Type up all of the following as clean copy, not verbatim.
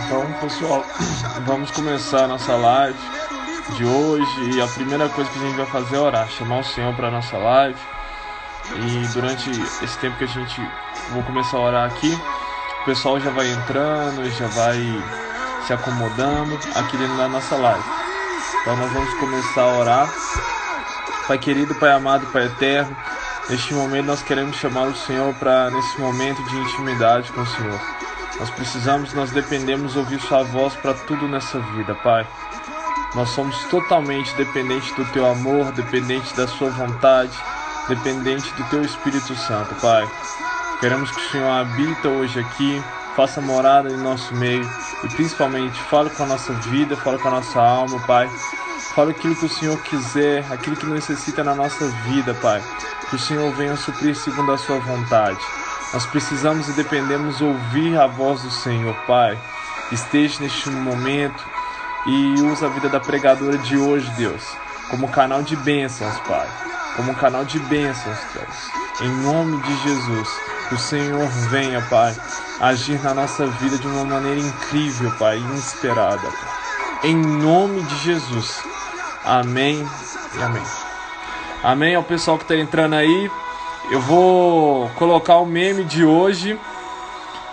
Então, pessoal, vamos começar a nossa live de hoje e a primeira coisa que a gente vai fazer é orar, chamar o Senhor para a nossa live. E durante esse tempo que a gente vou começar a orar aqui, o pessoal já vai entrando, já vai se acomodando aqui dentro da nossa live. Então nós vamos começar a orar. Pai querido, Pai amado, Pai eterno, neste momento nós queremos chamar o Senhor para nesse momento de intimidade com o Senhor. Nós dependemos ouvir Sua voz para tudo nessa vida, Pai. Nós somos totalmente dependentes do Teu amor, dependentes da Sua vontade, dependente do Teu Espírito Santo, Pai. Queremos que o Senhor habita hoje aqui, faça morada em nosso meio e principalmente fale com a nossa vida, fale com a nossa alma, Pai. Fale aquilo que o Senhor quiser, aquilo que necessita na nossa vida, Pai. Que o Senhor venha suprir segundo a Sua vontade. Nós precisamos e dependemos ouvir a voz do Senhor, Pai. Esteja neste momento e usa a vida da pregadora de hoje, Deus, como canal de bênçãos, Pai. Como um canal de bênçãos, Deus. Em nome de Jesus, que o Senhor venha, Pai, agir na nossa vida de uma maneira incrível, Pai, inesperada, Pai. Em nome de Jesus. Amém e amém. Amém ao pessoal que está entrando aí. Eu vou colocar o meme de hoje.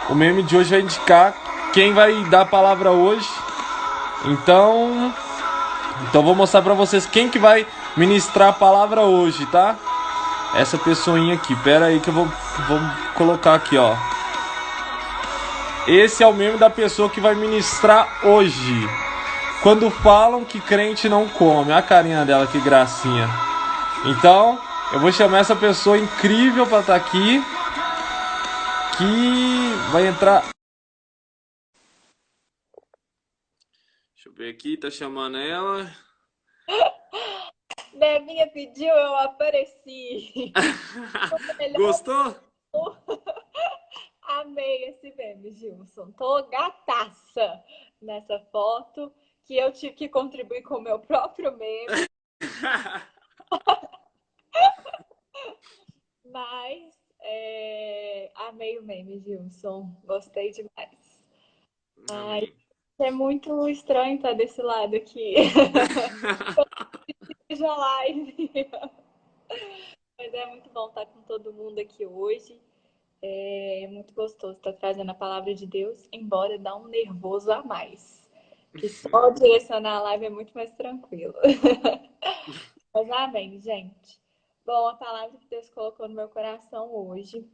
O meme de hoje vai indicar quem vai dar a palavra hoje. Então vou mostrar para vocês quem que vai ministrar a palavra hoje, tá? Essa pessoinha aqui. Pera aí que eu vou colocar aqui, ó. Esse é o meme da pessoa que vai ministrar hoje. Quando falam que crente não come. Olha a carinha dela, que gracinha. Então, eu vou chamar essa pessoa incrível para estar aqui, que vai entrar. Deixa eu ver aqui, tá chamando ela. Debinha pediu, eu apareci. Gostou? Amei esse meme, Gilson. Tô gataça nessa foto, que eu tive que contribuir com o meu próprio meme. Mas amei o meme, Gilson. Gostei demais. Ai, é muito estranho estar desse lado aqui. Veja a live. Mas é muito bom estar com todo mundo aqui hoje. É muito gostoso estar trazendo a palavra de Deus, embora dá um nervoso a mais. Que só direcionar a live é muito mais tranquilo. Mas amém, gente. Bom, a palavra que Deus colocou no meu coração hoje,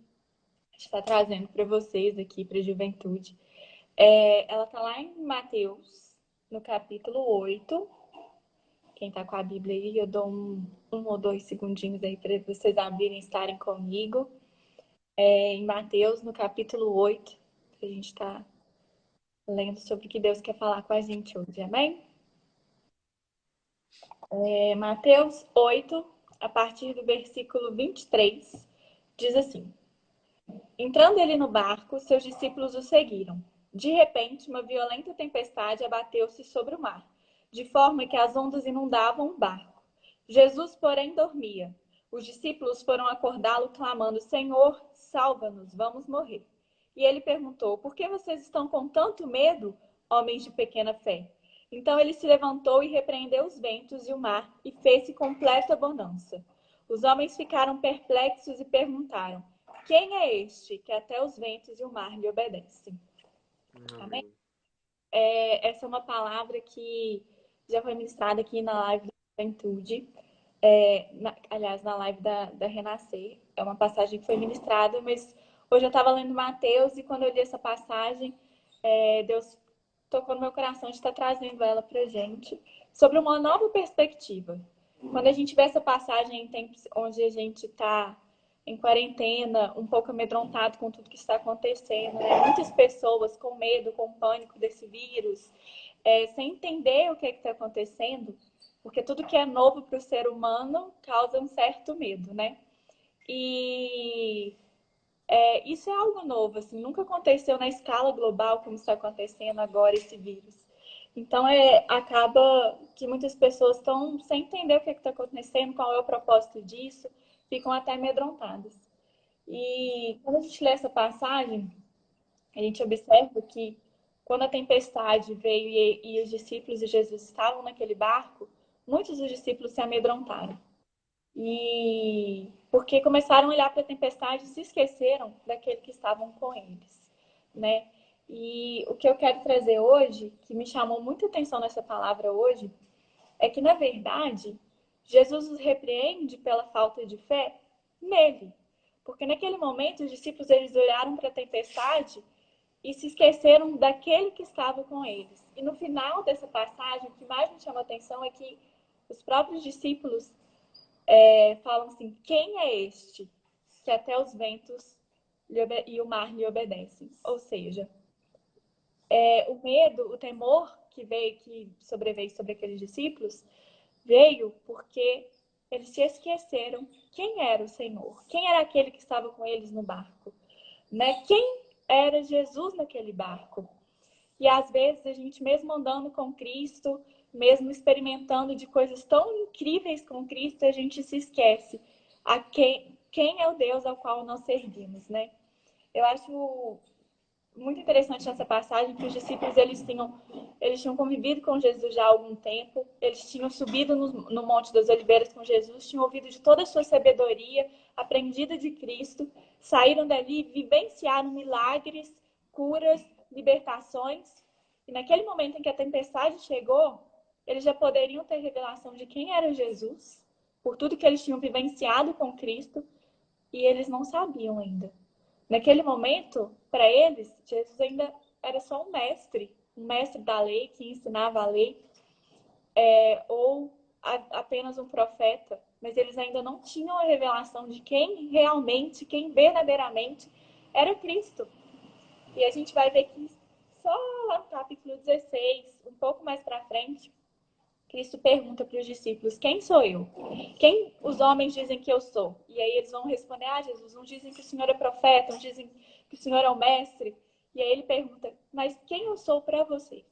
está trazendo para vocês aqui, para a juventude. Ela está lá em Mateus, no capítulo 8. Quem está com a Bíblia aí, eu dou um ou dois segundinhos aí para vocês abrirem e estarem comigo. Em Mateus, no capítulo 8, a gente está lendo sobre o que Deus quer falar com a gente hoje, amém? Mateus 8, a partir do versículo 23, diz assim: Entrando ele no barco, seus discípulos o seguiram. De repente, uma violenta tempestade abateu-se sobre o mar, de forma que as ondas inundavam o barco. Jesus, porém, dormia. Os discípulos foram acordá-lo, clamando: Senhor, salva-nos, vamos morrer. E ele perguntou: Por que vocês estão com tanto medo, homens de pequena fé? Então ele se levantou e repreendeu os ventos e o mar, e fez-se completa bonança. Os homens ficaram perplexos e perguntaram: Quem é este que até os ventos e o mar lhe obedecem? Amém? Essa é uma palavra que já foi ministrada aqui na live da Juventude. Aliás, na live da Renascer. É uma passagem que foi ministrada, mas hoje eu estava lendo Mateus e quando eu li essa passagem, Deus tocou no meu coração de estar trazendo ela para gente sobre uma nova perspectiva. Quando a gente vê essa passagem em tempos onde a gente está em quarentena, um pouco amedrontado com tudo que está acontecendo, né? Muitas pessoas com medo, com pânico desse vírus, sem entender o que está acontecendo, porque tudo que é novo para o ser humano causa um certo medo, né? E isso é algo novo, assim, nunca aconteceu na escala global como está acontecendo agora esse vírus. Então, acaba que muitas pessoas estão sem entender o que está acontecendo, qual é o propósito disso, ficam até amedrontadas. E quando a gente lê essa passagem, a gente observa que quando a tempestade veio e os discípulos de Jesus estavam naquele barco, muitos dos discípulos se amedrontaram. E porque começaram a olhar para a tempestade e se esqueceram daquele que estavam com eles, né? E o que eu quero trazer hoje, que me chamou muita atenção nessa palavra hoje, é que, na verdade, Jesus os repreende pela falta de fé nele. Porque naquele momento os discípulos eles olharam para a tempestade e se esqueceram daquele que estava com eles. E no final dessa passagem, o que mais me chama a atenção é que os próprios discípulos falam assim: quem é este que até os ventos e o mar lhe obedecem? Ou seja, o medo, o temor que sobreveio sobre aqueles discípulos veio porque eles se esqueceram quem era o Senhor, quem era aquele que estava com eles no barco, né? Quem era Jesus naquele barco. E às vezes a gente, mesmo andando com Cristo, mesmo experimentando de coisas tão incríveis com Cristo, a gente se esquece a quem é o Deus ao qual nós servimos, né? Eu acho muito interessante nessa passagem que os discípulos eles tinham convivido com Jesus já há algum tempo, eles tinham subido no Monte das Oliveiras com Jesus, tinham ouvido de toda a sua sabedoria, aprendido de Cristo, saíram dali, vivenciaram milagres, curas, libertações. E naquele momento em que a tempestade chegou, eles já poderiam ter revelação de quem era Jesus, por tudo que eles tinham vivenciado com Cristo, e eles não sabiam ainda. Naquele momento, para eles, Jesus ainda era só um mestre da lei que ensinava a lei, ou apenas um profeta, mas eles ainda não tinham a revelação de quem realmente, quem verdadeiramente era Cristo. E a gente vai ver que só lá no capítulo 16, um pouco mais para frente, Cristo pergunta para os discípulos: quem sou eu? Quem os homens dizem que eu sou? E aí eles vão responder: ah, Jesus, uns dizem que o Senhor é profeta, uns dizem que o Senhor é o mestre. E aí ele pergunta: mas quem eu sou para vocês?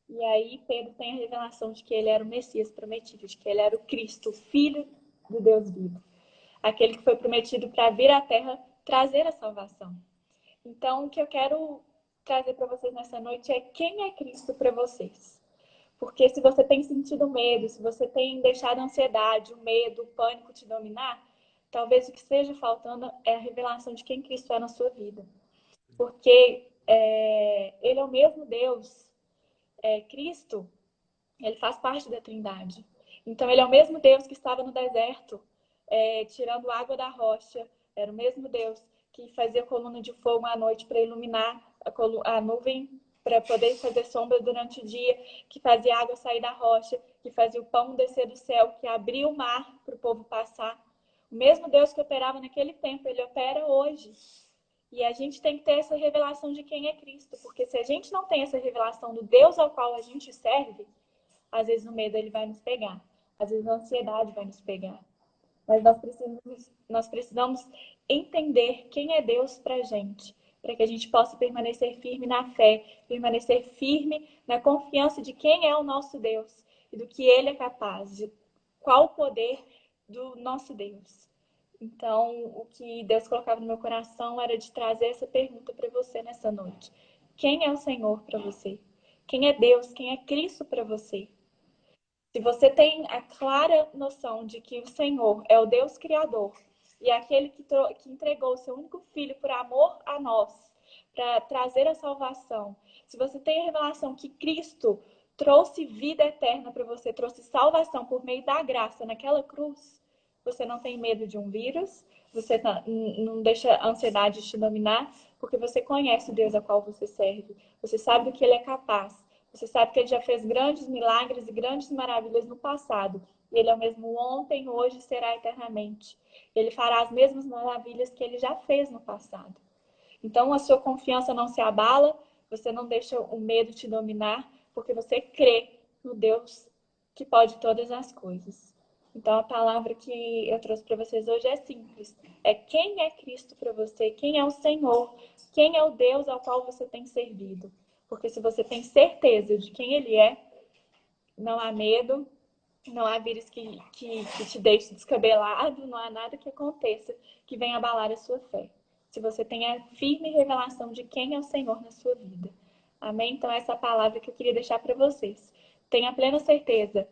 E aí Pedro tem a revelação de que ele era o Messias prometido, de que ele era o Cristo, o Filho do Deus vivo. Aquele que foi prometido para vir à Terra trazer a salvação. Então, o que eu quero trazer para vocês nessa noite é: quem é Cristo para vocês? Porque se você tem sentido medo, se você tem deixado a ansiedade, o medo, o pânico te dominar, talvez o que esteja faltando é a revelação de quem Cristo é na sua vida. Porque Ele é o mesmo Deus. Cristo, Ele faz parte da Trindade. Então, Ele é o mesmo Deus que estava no deserto, tirando água da rocha. Era o mesmo Deus que fazia coluna de fogo à noite para iluminar a nuvem, para poder fazer sombra durante o dia, que fazia a água sair da rocha, que fazia o pão descer do céu, que abria o mar para o povo passar. O mesmo Deus que operava naquele tempo, ele opera hoje. E a gente tem que ter essa revelação de quem é Cristo, porque se a gente não tem essa revelação do Deus ao qual a gente serve, às vezes o medo ele vai nos pegar, às vezes a ansiedade vai nos pegar. Mas nós precisamos entender quem é Deus para a gente, para que a gente possa permanecer firme na fé, permanecer firme na confiança de quem é o nosso Deus e do que Ele é capaz, de qual o poder do nosso Deus. Então, o que Deus colocava no meu coração era de trazer essa pergunta para você nessa noite. Quem é o Senhor para você? Quem é Deus? Quem é Cristo para você? Se você tem a clara noção de que o Senhor é o Deus Criador e é aquele que entregou o seu único filho por amor a nós, para trazer a salvação, se você tem a revelação que Cristo trouxe vida eterna para você, trouxe salvação por meio da graça naquela cruz, você não tem medo de um vírus, você não deixa a ansiedade te dominar, porque você conhece o Deus a qual você serve, você sabe do que Ele é capaz. Você sabe que Ele já fez grandes milagres e grandes maravilhas no passado. E Ele é o mesmo ontem, hoje e será eternamente. Ele fará as mesmas maravilhas que Ele já fez no passado. Então, a sua confiança não se abala, você não deixa o medo te dominar, porque você crê no Deus que pode todas as coisas. Então, a palavra que eu trouxe para vocês hoje é simples. É quem é Cristo para você, quem é o Senhor, quem é o Deus ao qual você tem servido. Porque se você tem certeza de quem Ele é, não há medo, não há vírus que te deixe descabelado, não há nada que aconteça que venha abalar a sua fé. se você tem a firme revelação de quem é o Senhor na sua vida. Amém? Então, essa é a palavra que eu queria deixar para vocês. Tenha plena certeza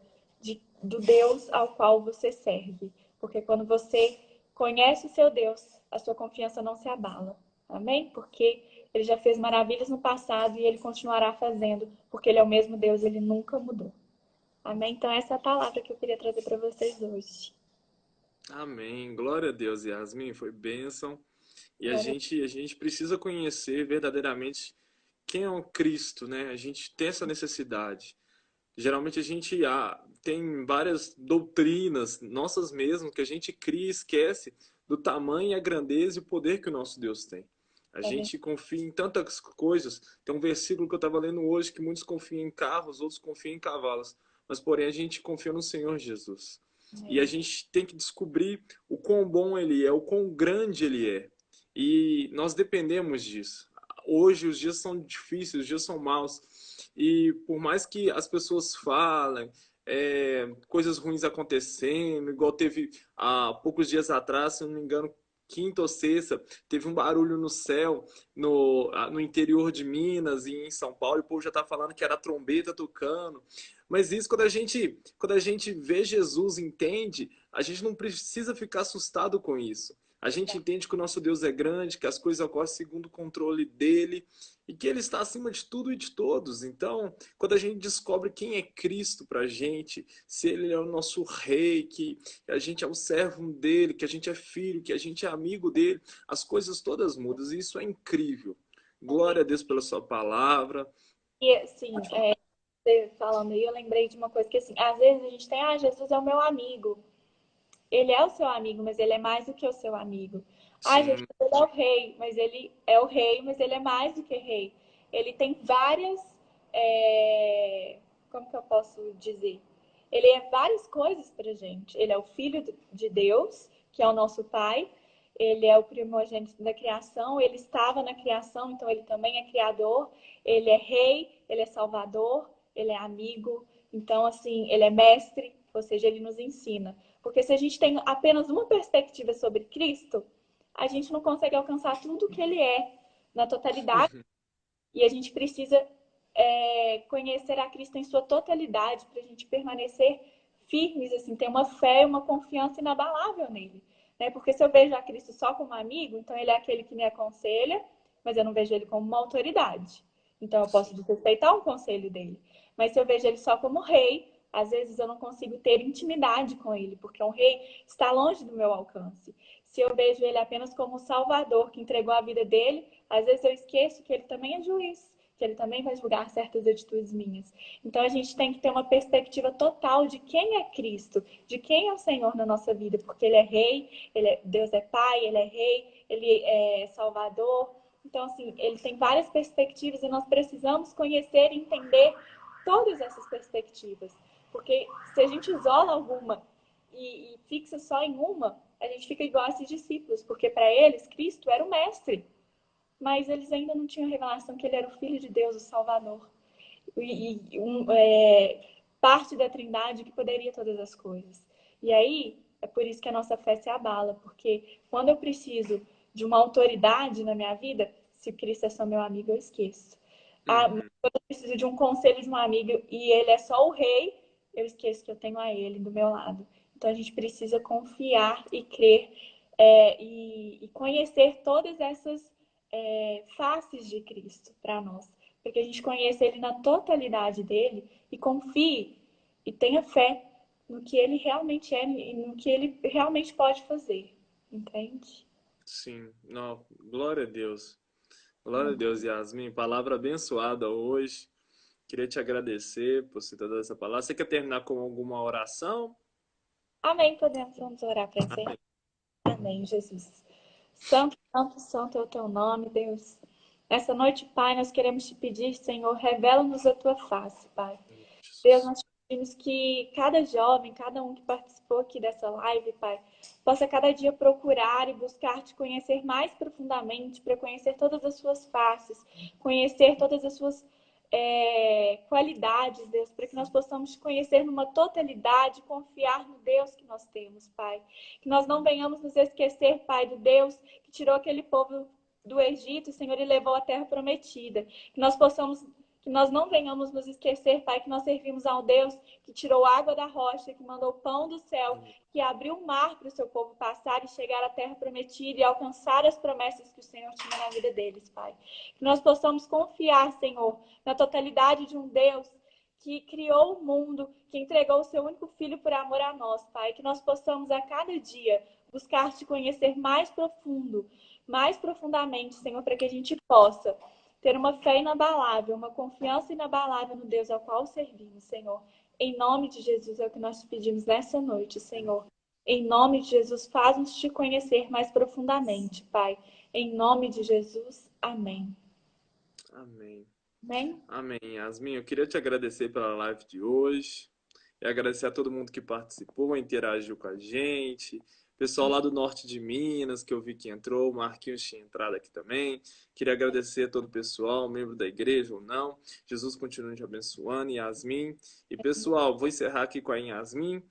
do Deus ao qual você serve. Porque quando você conhece o seu Deus, a sua confiança não se abala. Amém? Porque ele já fez maravilhas no passado e ele continuará fazendo, porque ele é o mesmo Deus, ele nunca mudou. Amém? Então, essa é a palavra que eu queria trazer para vocês hoje. Amém. Glória a Deus, Yasmin. Foi bênção. E Glória a gente precisa conhecer verdadeiramente quem é o Cristo, né? A gente tem essa necessidade. Geralmente a gente tem várias doutrinas, nossas mesmo, que a gente cria e esquece do tamanho, a grandeza e o poder que o nosso Deus tem. A a Deus. gente confia em tantas coisas. Tem um versículo que eu estava lendo hoje que muitos confiam em carros, outros confiam em cavalos. Mas, porém, a gente confia no Senhor Jesus. E a gente tem que descobrir o quão bom Ele é, o quão grande Ele é. E nós dependemos disso. Hoje os dias são difíceis, os dias são maus. E por mais que as pessoas falem, coisas ruins acontecendo, igual teve há poucos dias atrás, se não me engano, quinta ou sexta, teve um barulho no céu, no interior de Minas e em São Paulo, e o povo já está falando que era trombeta tocando. Mas isso, quando a gente vê Jesus, entende, a gente não precisa ficar assustado com isso. A gente entende que o nosso Deus é grande, que as coisas ocorrem segundo o controle dele e que ele está acima de tudo e de todos. Então, quando a gente descobre quem é Cristo para a gente, se ele é o nosso rei, que a gente é o servo dele, que a gente é filho, que a gente é amigo dele, as coisas todas mudam e isso é incrível. Glória a Deus pela sua palavra. E assim, você falando aí, eu lembrei de uma coisa que assim, às vezes a gente tem, Jesus é o meu amigo. Ele é o seu amigo, mas ele é mais do que o seu amigo. Jesus Sim, é o rei, mas ele é o rei, mas ele é mais do que rei. Ele tem várias. Como que eu posso dizer? Ele é várias coisas pra gente. Ele é o filho de Deus, que é o nosso pai. Ele é o primogênito da criação. Ele estava na criação, então ele também é criador. Ele é rei, ele é salvador, ele é amigo. Então, assim, ele é mestre, ou seja, ele nos ensina. Porque se a gente tem apenas uma perspectiva sobre Cristo, a gente não consegue alcançar tudo que ele é na totalidade. E a gente precisa conhecer a Cristo em sua totalidade para a gente permanecer firmes, assim, ter uma fé e uma confiança inabalável nele. Né? Porque se eu vejo a Cristo só como amigo, então ele é aquele que me aconselha, mas eu não vejo ele como uma autoridade. Então eu posso desrespeitar o conselho dele. Mas se eu vejo ele só como rei, às vezes eu não consigo ter intimidade com ele, porque um rei está longe do meu alcance. Se eu vejo ele apenas como um salvador que entregou a vida dele, às vezes eu esqueço que ele também é juiz, que ele também vai julgar certas atitudes minhas. Então a gente tem que ter uma perspectiva total de quem é Cristo, de quem é o Senhor na nossa vida, porque ele é rei, Deus é pai, ele é rei, ele é salvador. Então, assim, ele tem várias perspectivas e nós precisamos conhecer e entender todas essas perspectivas. Porque se a gente isola alguma e fixa só em uma, a gente fica igual a esses discípulos, porque para eles Cristo era o mestre, mas eles ainda não tinham a revelação que ele era o Filho de Deus, o Salvador, parte da Trindade que poderia todas as coisas. E aí é por isso que a nossa fé se abala, porque quando eu preciso de uma autoridade na minha vida, se Cristo é só meu amigo, eu esqueço. Quando eu preciso de um conselho de um amigo e ele é só o rei, eu esqueço que eu tenho a ele do meu lado. Então a gente precisa confiar e crer e conhecer todas essas faces de Cristo para nós. Para que a gente conheça ele na totalidade dele e confie e tenha fé no que ele realmente é e no que ele realmente pode fazer. Entende? sim. Não, glória a Deus. Glória a Deus, Yasmin. Palavra abençoada hoje. Queria te agradecer por você ter dado essa palavra. Você quer terminar com alguma oração? Amém. Vamos orar para encerrar. Amém, Jesus. Santo, santo, santo é o teu nome, Deus. Nessa noite, Pai, nós queremos te pedir, Senhor, revela-nos a tua face, Pai. Deus, Jesus. nós te pedimos que cada jovem, cada um que participou aqui dessa live, Pai, possa cada dia procurar e buscar te conhecer mais profundamente, para conhecer todas as suas faces, conhecer todas as suas qualidades, Deus, para que nós possamos te conhecer numa totalidade, confiar no Deus que nós temos, Pai. Que nós não venhamos nos esquecer, Pai, do Deus que tirou aquele povo do Egito, Senhor, e levou à terra prometida. Que nós não venhamos nos esquecer, Pai, que nós servimos ao Deus que tirou água da rocha, que mandou pão do céu, que abriu o mar para o seu povo passar e chegar à terra prometida e alcançar as promessas que o Senhor tinha na vida deles, Pai. Que nós possamos confiar, Senhor, na totalidade de um Deus que criou o mundo, que entregou o seu único filho por amor a nós, Pai. Que nós possamos a cada dia buscar te conhecer mais profundamente, Senhor, para que a gente possa ter uma fé inabalável, uma confiança inabalável no Deus ao qual servimos, Senhor. Em nome de Jesus é o que nós te pedimos nessa noite, Senhor. Em nome de Jesus, faz-nos te conhecer mais profundamente, Pai. Em nome de Jesus, amém. Amém. Amém? Amém. Yasmin, eu queria te agradecer pela live de hoje. E agradecer a todo mundo que participou, interagiu com a gente. Pessoal lá do norte de Minas, que eu vi que entrou, o Marquinhos tinha entrado aqui também. Queria agradecer a todo o pessoal, membro da igreja ou não. Jesus continue te abençoando, Yasmin. E pessoal, vou encerrar aqui com a Yasmin.